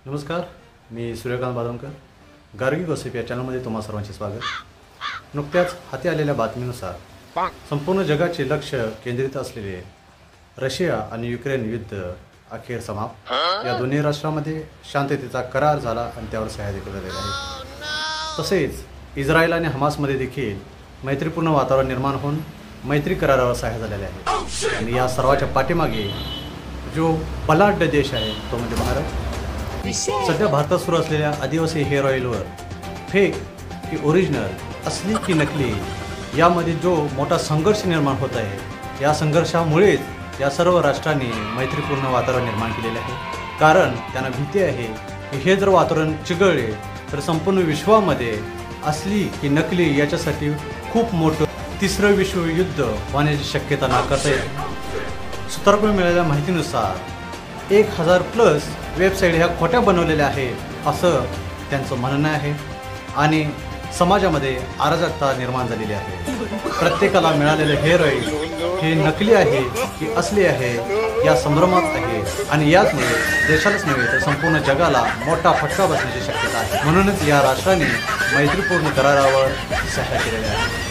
नमस्कार, मी सूर्यकांत बादवणकर. गार्गी गॉसिप या चॅनलमध्ये तुम्हा सर्वांचे स्वागत. नुकत्याच हाती आलेल्या बातमीनुसार संपूर्ण जगाचे लक्ष केंद्रित असलेले रशिया आणि युक्रेन युद्ध अखेर समाप्त. या दोन्ही राष्ट्रांमध्ये शांततेचा करार झाला आणि त्यावर सह्या देखील झालेल्या आहेत. तसेच इस्रायल आणि हमासमध्ये देखील मैत्रीपूर्ण वातावरण निर्माण होऊन मैत्री करारावर सह्या झालेल्या आहेत. आणि या सर्वाच्या पाठीमागे जो बलाढ्य देश आहे तो म्हणजे भारत. सध्या भारतात सुरू असलेल्या आदिवासी हेअर ऑइलवर फेक की ओरिजिनल, असली की नकली, यामध्ये जो मोठा संघर्ष निर्माण होत आहे, या संघर्षामुळेच या सर्व राष्ट्रांनी मैत्रीपूर्ण वातावरण निर्माण केलेले आहे. कारण त्यांना भीती आहे की हे जर वातावरण चिघळले तर संपूर्ण विश्वामध्ये असली की नकली याच्यासाठी खूप मोठं तिसरं विश्वयुद्ध होण्याची शक्यता नाकारता येते. सूत्रांकडून मिळालेल्या माहितीनुसार 1000+ वेबसाईट ह्या खोट्या बनवलेल्या आहेत असं त्यांचं म्हणणं आहे आणि समाजामध्ये अराजकता निर्माण झालेली आहे. प्रत्येकाला मिळालेलं हेअर ऑइल हे नकली आहे की असली आहे या संभ्रमात आहे आणि याचमुळे देशालाच नव्हे तर संपूर्ण जगाला मोठा फटका बसण्याची शक्यता आहे. म्हणूनच या राष्ट्रांनी मैत्रीपूर्ण करारावर सह्या केलेल्या आहे.